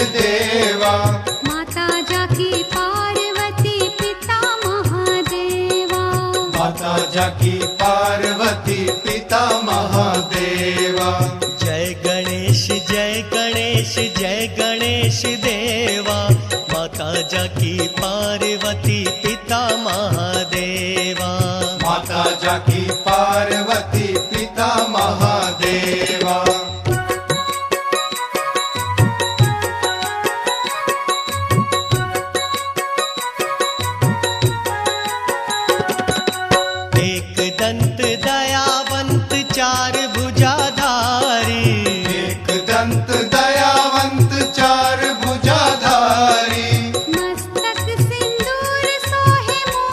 देवा। माता जाकी पार्वती पिता महादेवा। माता जाकी पार्वती पिता महादेवा। जय गणेश जय गणेश जय गणेश देवा। माता जाकी पार्वती पिता महादेवा। माता जाकी पार्वती